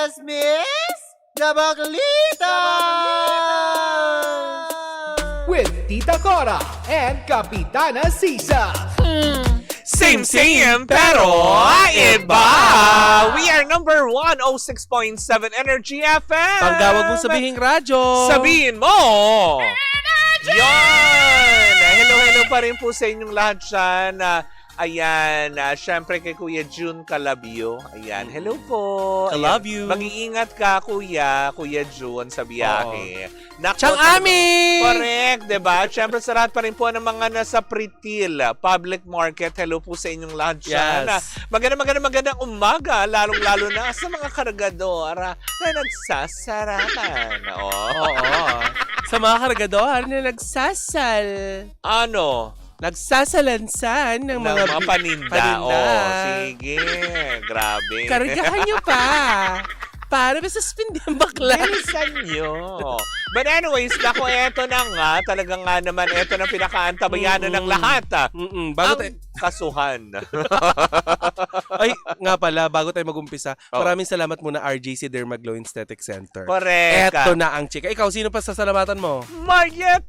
Chismis Gabaglita! With Tita Cora and Kapitana Sisa. Same pero iba! We are number 106.7 Energy FM! Panggawag mong sabihing radyo. Sabihin mo! Yan! Hello pa rin po sa inyong lahat dyan. Ayan, syempre kay Kuya June Calabio. Ayan, hello po. I love you. Mag-iingat ka, Kuya June, sa biyahe. Nako, Tsang Ami! Correct, diba? Syempre sa lahat pa rin po ng mga nasa Pritil Public Market. Hello po sa inyong lahat dyan. Yes. Magandang umaga, lalong-lalo na sa mga kargadora na nagsasarapan. Oo. Sa mga kargador na nagsasal. Ano? Nagsasalansan ng mga paninda. Oh, sige. Grabe. Kargahan nyo pa. Para masuspindi ang bakla. Bilisan nyo. But anyways, naku, eto na nga. Talagang nga naman, eto na pinakaantabayanan ng lahat. Bago Ang kasuhan. Ay, nga pala, bago tayo mag-umpisa, maraming salamat muna RJC Dermaglow Aesthetic Center. Correct. Eto na ang chika. Ikaw, sino pa sasalamatan mo? Mayet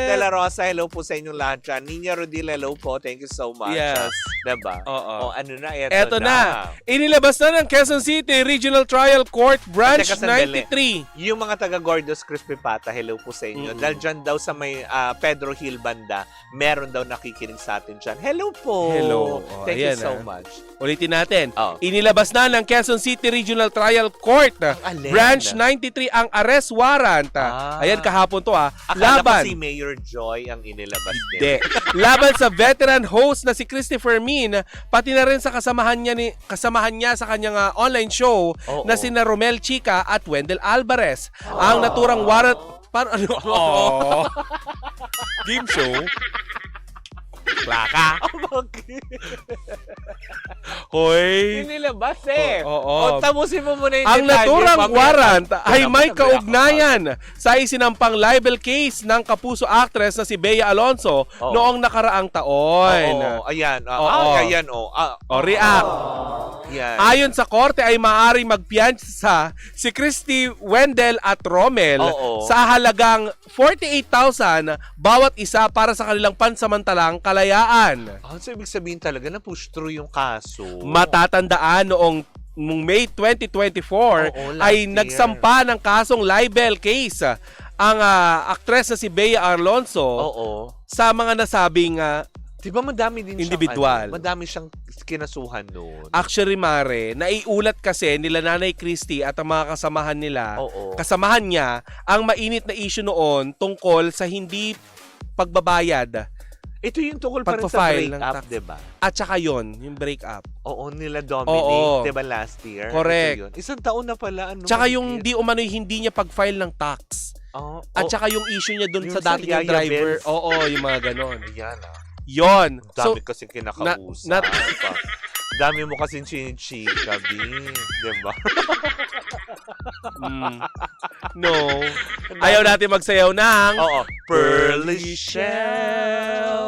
de la Rosa, hello po sa inyong lahat dyan. Nina Rodil, hello po. Thank you so much. Yes. Diba? Oo. Ano na, Eto na. Inilabas na ng Quezon City Regional Trial Court Branch Teka, sandali. 93. Yung mga taga Gordos Crispy Pata, hello po sa inyo. Dahil dyan daw sa may Pedro Hill banda, meron daw nakikinig sa atin dyan. Hello po. Hello. Thank you so much. Ulitin natin. Oh. Inilabas na ng Quezon City Regional Trial Court alin? Branch 93 ang arrest warrant. Ayan, kahapon to Akala laban. ko si Mayor Joy ang inilabas din. Hindi. Laban sa veteran host na si Christopher Min, pati na rin sa kasamahan niya sa kanyang online show na sina Romel Chica at Wendell Alvarez. Ang naturang warrant game show. Plaka. Hoy. Inilabas eh. Oo. Tapusin mo muna yung Ang detalye. naturang warrant ay may Mamaya- kaugnayan sa isinampang libel case ng kapuso actress na si Bea Alonso noong nakaraang taon. Oo, ayan. Oo. Ayan, React. Yan. Ayon sa korte ay maaaring magpiyansa si Christy, Wendell at Romel sa halagang 48,000 bawat isa para sa kanilang pansamantalang kalayaan. So, ibig sabihin talaga na push through yung kaso. Matatandaan noong May 2024 ay nagsampa ng kasong libel case ang aktres na si Bea Alonso sa mga nasabing diba madami din individual. Madami siyang kinasuhan noon. Actually, Mare, naiulat kasi nila Nanay Christy at ang mga kasamahan niya, ang mainit na issue noon tungkol sa hindi pagbabayad. Ito yung tungkol pa rin sa break-up, diba? At saka yun, yung break-up. Oo, nila Dominic, diba last year? Correct. Isang taon na pala. Tsaka yung hindi niya pag-file ng tax. At saka yung issue niya dun sa dating yung driver. Yung mga ganon. Ayan Yon. Dami kasi kinakausap. Dami mo kasi chinichika, B. Diba? No. Ayaw natin magsayaw ng Pearly Shell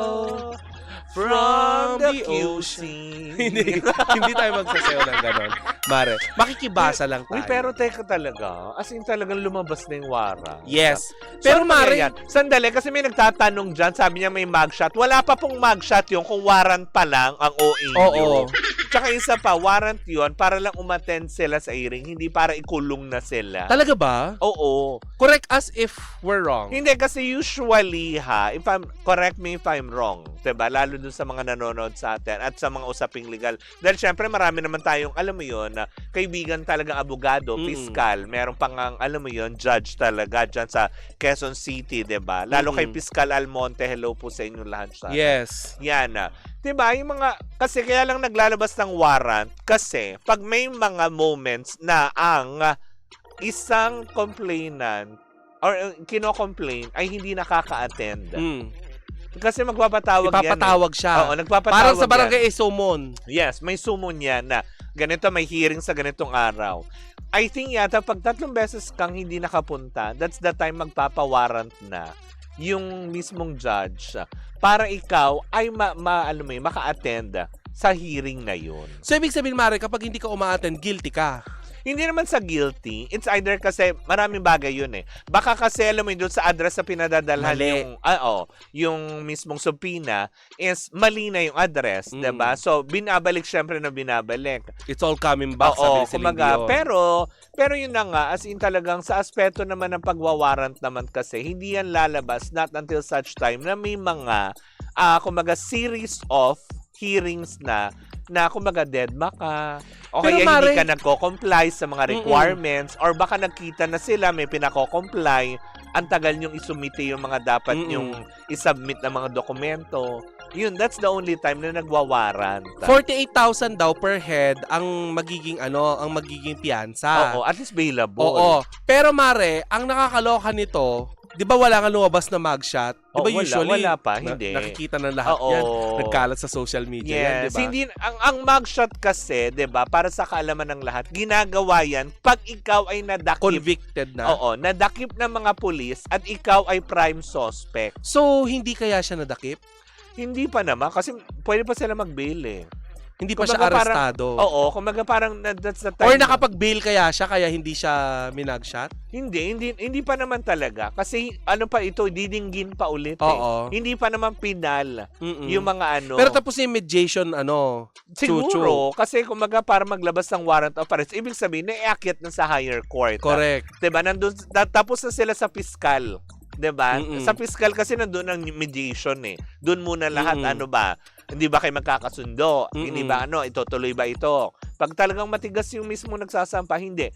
from the ocean. hindi tayo magsasayaw ng ganon. Mare, makikibasa lang tayo. Uy, pero teka talaga. As in talagang lumabas na yung warrant. Yes. Pero Pero Mare, sandali, kasi may nagtatanong dyan, sabi niya may mugshot. Wala pa pong mugshot yung kung warrant pa lang ang OAU. Tsaka isa pa, warrant yun para lang umattend sila sa hearing, hindi para ikulong na sila. talaga ba? Oo. Correct us if we're wrong. Hindi, kasi usually correct me if I'm wrong, diba? Lalo dun sa mga nanonood sa atin at sa mga usaping legal. Dahil syempre marami naman tayong, alam mo yun, na kaibigan talaga abogado, piskal, meron pang alam mo yun, judge talaga dyan sa Quezon City, diba? Lalo kay Piskal Almonte, hello po sa inyong lahat sa atin. Yes. Yan diba? Yung mga, kasi kaya lang naglalabas ng warrant kasi pag may mga moments na ang isang complainant or kino-complain ay hindi nakaka-attend. Kasi magpapatawag Ipapatawag siya. Oo, nagpapatawag Parang sa barangay summon. Yes, may summon yan na ganito, may hearing sa ganitong araw. I think yata pag 3 beses kang hindi nakapunta, that's the time magpapawarrant na yung mismong judge para ikaw ay maka-attend sa hearing na yun. So, ibig sabihin, Mare, kapag hindi ka umaattend, guilty ka. Hindi naman sa guilty. It's either kasi maraming bagay yun eh. Baka kasi alam mo yun, doon sa address na pinadadalhan Mali. yung mismong subpoena is mali na yung address, 'di ba? So binabalik syempre na binabalik. It's all coming back, sabi ni Celine kumaga, Dion. pero yun na nga, as in talagang sa aspeto naman ng pagwawarrant naman kasi, hindi yan lalabas not until such time na may mga kumaga series of hearings na kumaga deadma ka o Pero kaya Mare, hindi ka nagko-comply sa mga requirements or baka nagkita na sila may pinako-comply, ang tagal nyong isumite yung mga dapat nyong isubmit na mga dokumento. Yun, that's the only time na nagwawarrant. 48,000 daw per head ang magiging piyansa. Oo, at least bailable. Oo. Pero Mare, ang nakakaloka nito, 'di ba wala nga lumabas na mugshot? 'Di ba usually wala pa, hindi. Nakikita ng lahat yan. Nagkalat sa social media yan, 'di ba? Hindi ang mugshot kasi, 'di ba, para sa kaalaman ng lahat, ginagawa yan pag ikaw ay nadakip. Convicted na. Oo, nadakip ng mga pulis at ikaw ay prime suspect. So, hindi kaya siya nadakip? Hindi pa naman kasi pwede pa sila mag-bail eh. Hindi pa Kumbaga siya arestado. Kumaga parang that's the time. Or nakapag-bail kaya siya kaya hindi siya minagshot? Hindi pa naman talaga. Kasi ano pa ito, didinggin pa ulit Oo. Hindi pa naman pinal yung mga ano. Pero tapos yung mediation, siguro, kasi kumaga para maglabas ng warrant of arrest, ibig sabihin, naiakyat na sa higher court. Correct. Diba? Tapos na sila sa piskal. Diba? Sa piskal kasi nandun ang mediation eh. Doon muna lahat, ano ba? Hindi ba kayo magkakasundo? Hindi ba itutuloy ba ito? Pag talagang matigas yung mismo nagsasampa, hindi.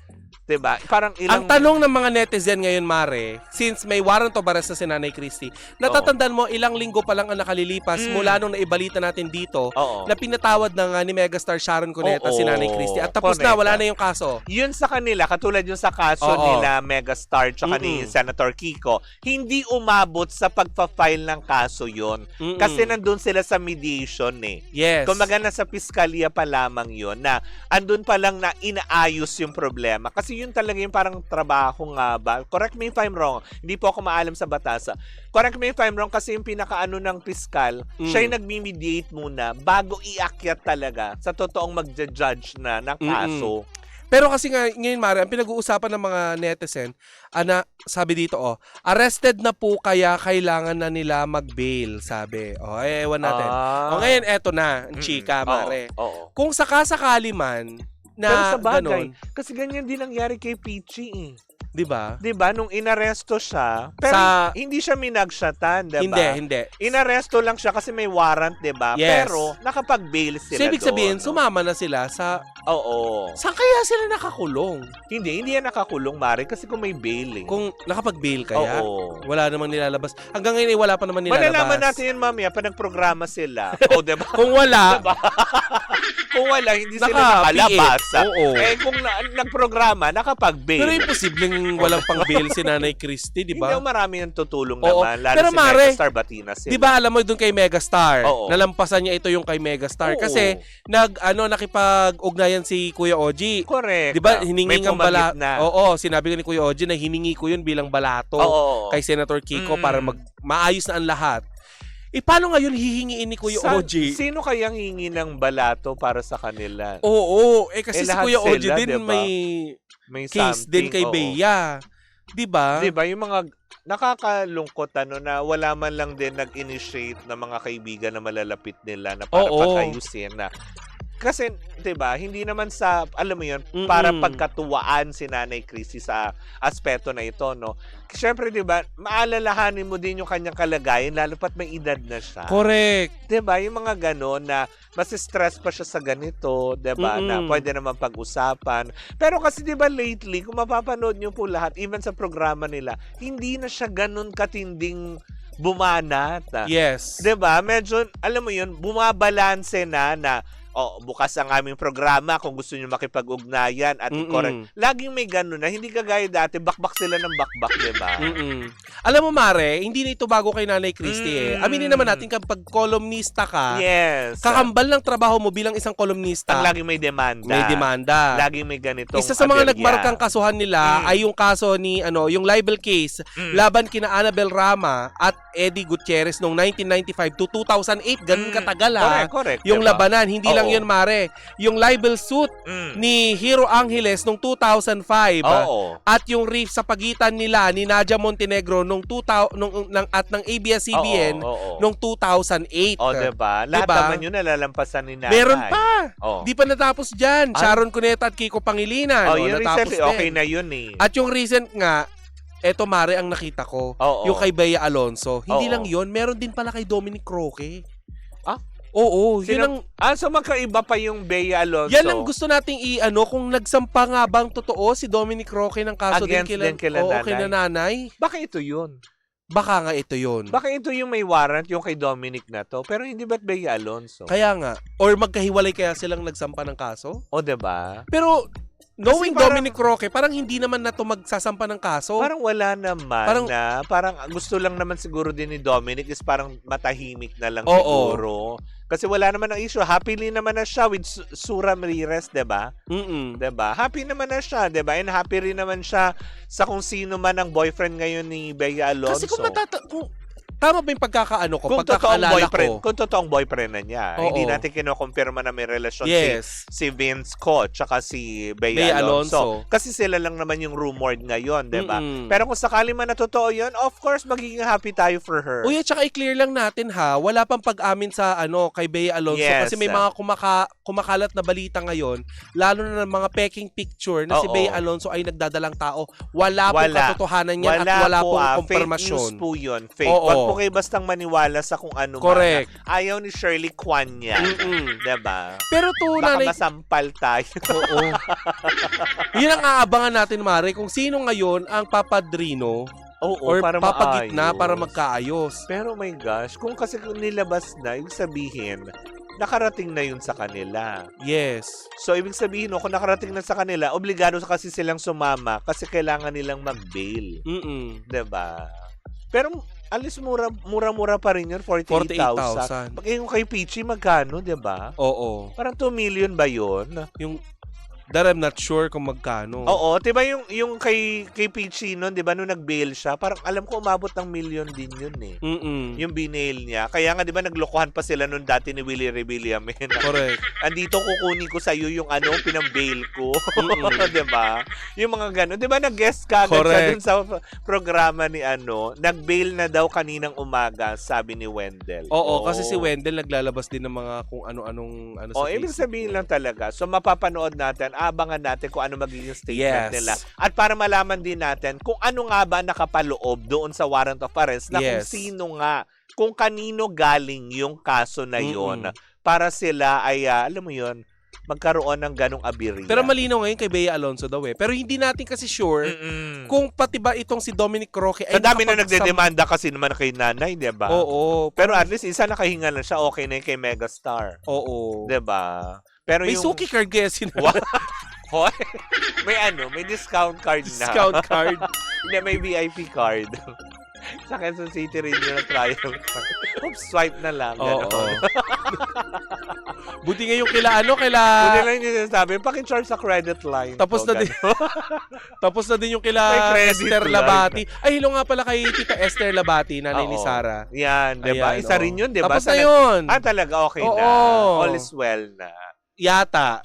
Diba? Parang Ang tanong ng mga netizen ngayon, Mare, since may warrant of arrest na si Nanay Christie, natatandaan mo, ilang linggo pa lang ang nakalilipas mula nung naibalita natin dito na pinatawad na nga ni megastar Sharon Cuneta si Nanay Christie. At tapos na, wala na yung kaso. Yun sa kanila, katulad yung sa kaso nila megastar tsaka ni Senator Kiko, hindi umabot sa pagpa-file ng kaso yun. Kasi nandun sila sa mediation eh. Yes. Kumaga nasa piskalya pa lamang yun na andun pa lang na inaayos yung problema. Kasi yun talaga yung parang trabaho nga ba. Correct me if I'm wrong. Hindi po ako maalam sa batas. Correct me if I'm wrong kasi yung pinakaano ng piskal, siya yung nagmi-mediate muna bago iakyat talaga sa totoong magja-judge na ng kaso. Pero kasi nga, ngayon, Mare, ang pinag-uusapan ng mga netizen, sabi dito, arrested na po kaya kailangan na nila mag-bail, sabi. Ewan natin. Ngayon, eto na, chika, Mare. Kung sakasakali man, na pero sa bagay, ganon, kasi ganyan din nangyari kay Peachy eh. Di ba? Diba? Nung inaresto siya, pero hindi siya minagshatan, diba? Hindi. Inaresto lang siya kasi may warrant, diba? Yes. Pero nakapag-bail sila so, ibig sabihin, doon, sumama na sila sa... Oo. Saan kaya sila nakakulong? Hindi yan nakakulong, Mare, kasi kung may bail eh. Kung nakapag-bail kaya, Oo. wala namang nilalabas. Hanggang ngayon, wala pa naman nilalabas. Malalaman natin yun, mamaya, pa nagprograma sila. O, diba? Kung wala, diba? Kung wala, hindi sila nakalabas. Oo. Kung nagprograma, nakapag-bail. Pero imposibleng walang pang-bail si Nanay Christie, di ba? Hindi, marami yung tutulong Oo. naman. Lalo Pero si Mare, Megastar Batinas sila. Di ba alam mo doon kay Megastar? Oo. Nalampasan niya ito yung kay Megastar. Oo. Kasi nakipag-ugnayan si Kuya Oji. Correct. Di ba hiningi ang balato? na. Oo, sinabi ko ni Kuya Oji na hiningi ko yun bilang balato kay Senator Kiko para maayos na ang lahat. Paano ngayon hihingiin ni Kuya Oji? Sino kayang hingi ng balato para sa kanila? Oo, kasi si lahat Kuya Oji sila, din diba? may case something, din kay oo. Bea. Di ba? Diba, yung mga nakakalungkot na wala man lang din nag-initiate ng mga kaibigan na malalapit nila na para pag-ayusin na. Kasi, 'di ba, hindi naman sa, alam mo 'yun, para pagkatuwaan si Nanay Christie sa aspeto na ito, no. Siyempre, 'di ba, maalalahanin mo din yung kanyang kalagayan lalo pat may edad na siya. Correct. 'Di ba, yung mga gano'n na mas stress pa siya sa ganito, 'di ba, na pwede naman pag-usapan. Pero kasi 'di ba lately, kung mapapanood niyo po lahat, even sa programa nila, hindi na siya gano'n katinding bumanat. Yes. 'Di ba? Medyo, alam mo 'yun, bumabalanse na bukas ang aming programa kung gusto nyo makipag-ugnayan at i-correct. Laging may ganun na, hindi kagaya dati, bakbak sila ng bakbak, diba? Alam mo, Mare, hindi na ito bago kay Nanay Christy Aminin naman natin kapag kolumnista ka, kakambal ng trabaho mo bilang isang kolumnista. Ang laging may demanda. May demanda. Laging may ganitong Isa sa mga nagmarkang kasuhan nila ay yung kaso ni, yung libel case laban kina Annabel Rama at Eddie Gutierrez noong 1995 to 2008. Ganun katagal Correct. Yung diba? labanan. Hindi lang yun, Mare. Yung libel suit ni Hero Angeles noong 2005 at yung riff sa pagitan nila ni Nadia Montenegro noong at ng ABS-CBN noong 2008. Diba? Lahat naman yun nalalampasan ni Nanay. Meron pa. Di pa natapos dyan. Sharon Cuneta at Kiko Pangilinan. Yung natapos recently, okay na yun eh. At yung recent nga, eto Mare ang nakita ko, yung kay Bea Alonso. Hindi lang yun, meron din pala kay Dominic Roque. Oo, yun ang... so magkaiba pa yung Bea Alonso. Yan ang gusto nating kung nagsampa nga bang totoo si Dominic Roque ng kaso against din kila Nanay. Baka ito yun. Baka nga ito yun. Baka ito yung may warrant, yung kay Dominic na to. Pero hindi ba't Bea Alonso? Kaya nga. Or magkahiwalay kaya silang nagsampa ng kaso? Diba? Pero... Knowing Dominic Roque, parang hindi naman na to magsasampa ng kaso. Parang wala naman parang gusto lang naman siguro din ni Dominic is parang matahimik na lang siguro. Kasi wala naman ang issue. Happily naman na siya with Sura Ramirez, diba? Diba? Happy naman na siya, diba? And happy rin naman siya sa kung sino man ang boyfriend ngayon ni Bea Alonso. Kasi kung tama ba yung pagkakaano ko? Pagkakaalala ko. Kung totoong boyfriend na niya. Hindi natin kinukumpirma na may relasyon si Vince Co tsaka si Bea Alonso. Kasi sila lang naman yung rumored ngayon, diba? Pero kung sakali man na totoo yun, of course, magiging happy tayo for her. At saka i-clear lang natin wala pang pag-amin sa kay Bea Alonso. Kasi may mga kumakalat na balita ngayon, lalo na ng mga peking picture na si Bea Alonso ay nagdadalang tao. Wala pong katotohanan yan at wala pong Fake news kompormasyon. po yun. Fake. Huwag kayo bastang maniwala sa kung ano. Correct. Ayaw ni Shirley Kwan yan. Diba? Pero baka masampal tayo. Yun ang aabangan natin, Mare, kung sino ngayon ang papadrino or para papagitna maayos. para magkaayos. Pero my gosh, kung kasi nilabas na, ibig sabihin, nakarating na yun sa kanila. Yes. So, ibig sabihin, kung nakarating na sa kanila, obligado kasi silang sumama kasi kailangan nilang mag-bail. Diba? Pero, alis mura-mura pa rin yun, 48,000. Yung kay Peachy, magkano, diba? Oo. Parang 2 million ba yun? That I'm not sure kung magkano. Oo, diba yung kay Peachy nun, diba, nung nag-bail siya, parang alam ko umabot ng million din yun eh. Yung binail niya. Kaya nga, diba, naglokohan pa sila nun dati ni Willie Rebelliamen. Correct. Andito kukunin ko sa'yo yung pinang-bail ko. Diba? Yung mga gano'n. Diba, nag-guest ka agad siya dun sa programa ni nag-bail na daw kaninang umaga, sabi ni Wendell. Oo, kasi si Wendell naglalabas din ng mga kung ano-anong sa Facebook. Ibig sabihin lang talaga. So, mapapanood natin, abangan natin kung ano magiging statement nila. At para malaman din natin kung ano nga ba nakapaloob doon sa warrant of arrest na kung sino nga, kung kanino galing yung kaso na yon para sila ay, alam mo yon, magkaroon ng ganong abirya. Pero malinaw ngayon kay Bea Alonso daw Pero hindi natin kasi sure kung pati ba itong si Dominic Roque ay dami na nagdedemanda kasi naman kay Nanay, diba? Oo. Pero at least isa nakahinga na siya, okay na yung kay Megastar. Oo. Diba? Pero may suki card kaya Hoy, may discount card na. Discount card. Hindi, may VIP card. Sa Quezon City rin yung trial card. Oops, swipe na lang. Buti nga yung Buti lang yung sinasabi, paki-charge sa credit line. Tapos na din yung kila Esther Labati. Ay, hello nga pala kay Tita Esther Labati, nanay ni Sarah. Yan, diba? Isa rin yun, diba? Tapos na yun. Talaga, okay na. All is well na. Yata.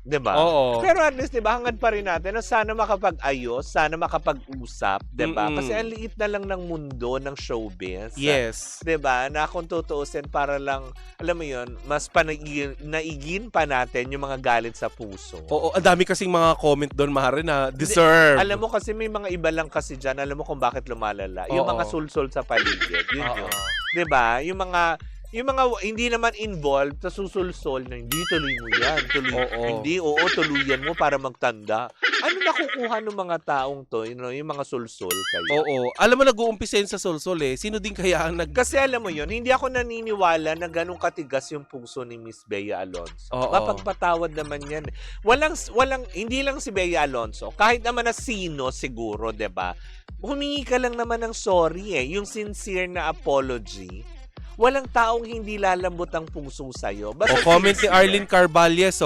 Diba? Oo. Pero at least, diba, hangad pa rin natin na sana makapag-ayos, sana makapag-usap, diba? Kasi ang liit na lang ng mundo ng showbiz. Yes. Diba? Na kung tutuusin para lang, alam mo yun, mas naigin pa natin yung mga galit sa puso. Oo, ang dami kasing mga comment doon, Mare, na deserve. Alam mo kasi may mga iba lang kasi dyan, alam mo kung bakit lumalala. Yung mga sulsol sa paligid. Yun. Diba? yung mga hindi naman involved sa susulsol na hindi tuloy mo yan. Hindi, tuluyan mo para magtanda. Ano nakukuha ng mga taong to? Yung mga sulsol kayo? Oo. Alam mo, nag-uumpisa yun sa sulsol eh. Sino din kaya ang Kasi alam mo yun, hindi ako naniniwala na ganun katigas yung puso ni Miss Bea Alonzo. Oo. Mapagpatawad naman yan. Hindi lang si Bea Alonzo, kahit naman na sino siguro, 'di ba? Humingi ka lang naman ng sorry eh. Yung sincere na apology. Walang taong hindi lalambot ang puso sa'yo. O comment ni Arlene Carvalles,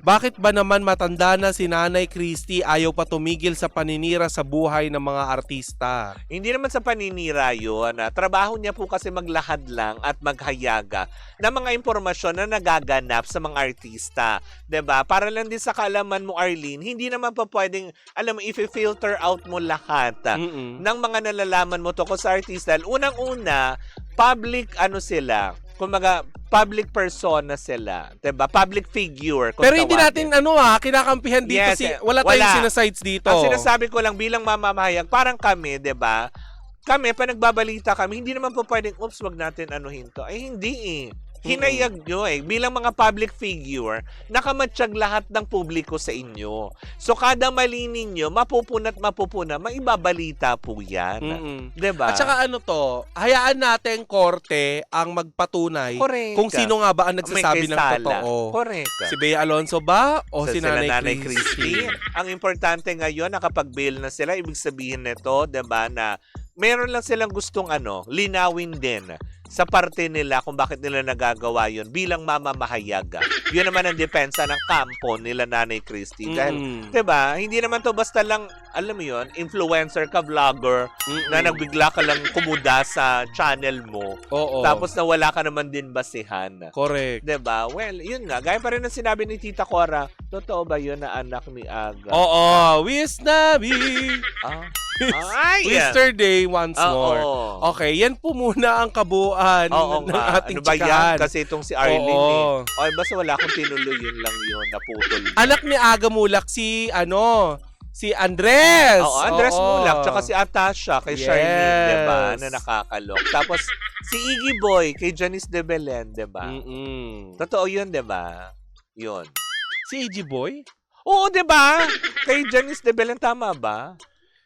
bakit ba naman matanda na si Nanay Christy ayaw pa tumigil sa paninira sa buhay ng mga artista? Hindi naman sa paninira yun. Trabaho niya po kasi maglahad lang at maghayaga ng mga impormasyon na nagaganap sa mga artista. 'Di ba? Para lang din sa kaalaman mo, Arlene, hindi naman pa pwedeng, alam mo, if-filter out mo lahat ng mga nalalaman mo tungkol sa artista. Unang-una, public sila, kumbaga public persona sila, 'di ba? Public figure. Pero hindi natin kinakampihan dito, wala tayong sinasides dito. Ang sinasabi ko lang bilang mamamahayag, parang kami, 'di ba? Kami pa nagbabalita kami, hindi naman po pwedeng wag natin anuhin to. Hindi eh. Hinayag nyo eh. Bilang mga public figure, nakamatsyag lahat ng publiko sa inyo. So, kada mali ninyo, mapupuna, maibabalita po yan. Diba? At saka hayaan natin korte ang magpatunay kung sino nga ba ang nagsasabi ng totoo. Correct. Si Bea Alonzo ba o si Nanay Christy? Ang importante ngayon, nakapag-bail na sila, ibig sabihin nito, diba, na meron lang silang gustong linawin din sa parte nila kung bakit nila nagagawa yun bilang mamamahayag. Yun naman ang depensa ng kampo nila Nanay Christy. Dahil, diba, hindi naman to basta lang, alam mo yun, influencer ka, vlogger, na nagbigla ka lang kumuda sa channel mo. Tapos na wala ka naman din basihan. Correct. Diba? Well, yun nga. Gaya pa rin ang sinabi ni Tita Cora, totoo ba yun na anak ni Aga? Wisnabi! Yesterday once more. Okay, yan po muna ang kabuuan ng ating chikahan. Kasi itong si Arlene basta wala akong tinuloy, yun lang yun, naputol. Anak ni Aga Mulak si Andres. Andres Mulak, tsaka si Atasha kay Charlene, diba, na nakakalok. Tapos si Iggy Boy kay Janice de Belen, diba? Totoo yun, diba? Yun. Si Iggy Boy? Oo, diba? Kay Janice de Belen, tama ba?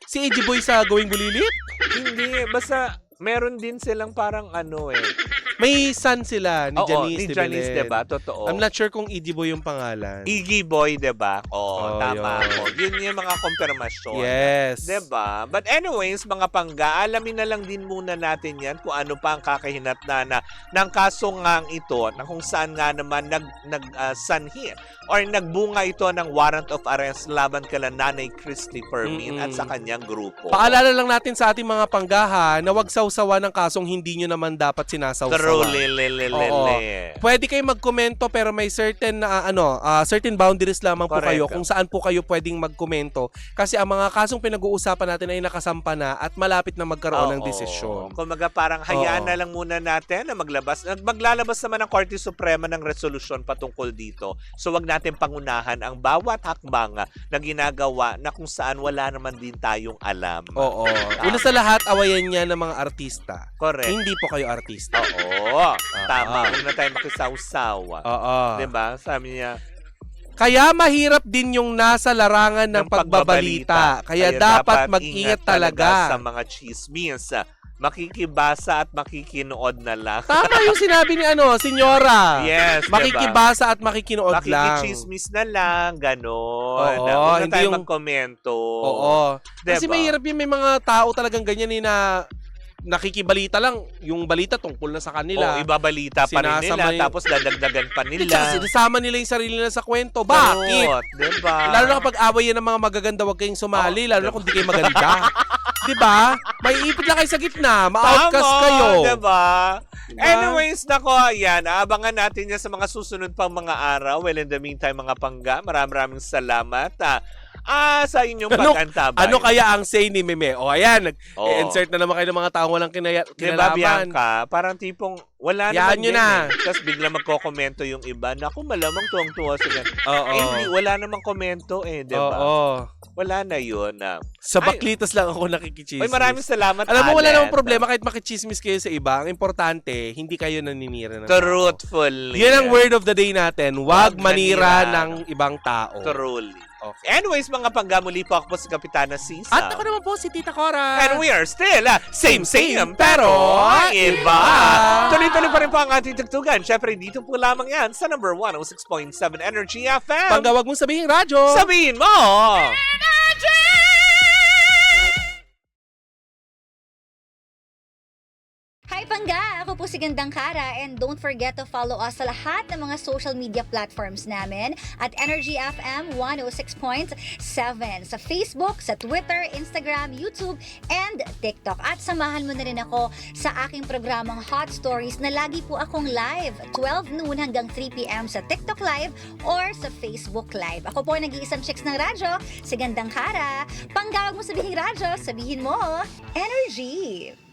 Si Iggy Boy sa Going Bulilit? Hindi, basta meron din silang parang May son sila ni Janice ni Janice, diba? Totoo. I'm not sure kung Iggy Boy yung pangalan. Iggy Boy, diba? Tama ako. Yun yung mga konfirmasyon. Yes. Diba? But anyways, mga pangga, alamin na lang din muna natin yan kung ano pa ang kakahinatnana ng kaso ngang ito na kung saan nga naman sanhi or nagbunga ito ng warrant of arrest laban kala Nanay Christy Fermin at sa kanyang grupo. Paalala lang natin sa ating mga panggaha na wag sawsawan ng kasong hindi nyo naman dapat sinasawsawan. Pwede kayo magkomento pero may certain certain boundaries lamang po kayo kung saan po kayo pwedeng magkomento kasi ang mga kasong pinag-uusapan natin ay nakasampa na at malapit na magkaroon ng desisyon. Kumaga parang hayaan na lang muna natin na maglalabas naman ang Korte Suprema ng resolusyon patungkol dito. So wag natin pangunahan ang bawat hakbang na ginagawa na kung saan wala naman din tayong alam. Una sa lahat, awayan niya ng mga artista. Correct. Hindi po kayo artista. Tama. Huwag na tayo makisawsaw. Diba? Sabi niya, kaya mahirap din yung nasa larangan ng pagbabalita. Kaya dapat mag-ingat talaga sa mga chismis. Makikibasa at makikinood na lang. Tama yung sinabi ni senyora. Yes, makikibasa at makikinood lang. Makikichismis na lang, gano'n. Huwag na tayo magkomento. Kasi mahirap yun, may mga tao talagang ganyan na nakikibalita lang, yung balita tungkol na sa kanila. Ibabalita pa rin nila, tapos dadagdagan pa nila. Sinasama nila yung sarili nila sa kwento. Bakit? Diba? Lalo na kapag away yan ng mga magaganda, wag kayong sumali, lalo na kung di kayo maganda. Diba? May ipit lang kayo sa gitna, ma-outcast kayo. Diba? Anyways, nako, ayan, abangan natin yan sa mga susunod pang mga araw. Well, in the meantime, mga pangga, maraming salamat. sa inyong pag-antabay. Ano kaya ang say ni Meme? O ayan, Oo. i-insert na naman kayo ng mga taong walang Diba, kinalaman. Bianca? Parang tipong wala Yan naman nyo din na. Tapos bigla magkokomento yung iba. Naku, malamang tuwang-tuwa sila. Oo. Hindi, wala namang komento diba? Oo. Wala na yun. Sa baklitas lang ako nakikichismis. Ay, maraming salamat, Alam mo, wala Alet. namang problema kahit makichismis kayo sa iba. Ang importante, hindi kayo naninira ng tao. Truthfully. Yan ang word of the day natin. Huwag Huwag manira manira. ng ibang tao. Truly. Okay. Anyways, mga panggamuli po, ako po si Kapitana Sisa. At ako naman po si Tita Cora. And we are still same pero iba. Tuloy-tuloy pa rin po ang ating tugtugan. Syempre, dito po lamang yan sa number 106.7 Energy FM. Pagka wag mong sabihin radyo. Sabihin mo! Hi Pangga! Ako po si Gandang Kara and don't forget to follow us sa lahat ng mga social media platforms namin at Energy FM 106.7 sa Facebook, sa Twitter, Instagram, YouTube, and TikTok. At samahan mo na rin ako sa aking programang Hot Stories na lagi po akong live 12 noon hanggang 3 p.m. sa TikTok Live or sa Facebook Live. Ako po ang nag-iisang chicks ng radyo, si Gandang Kara. Pangga, wag mo sabihin radyo, sabihin mo Energy!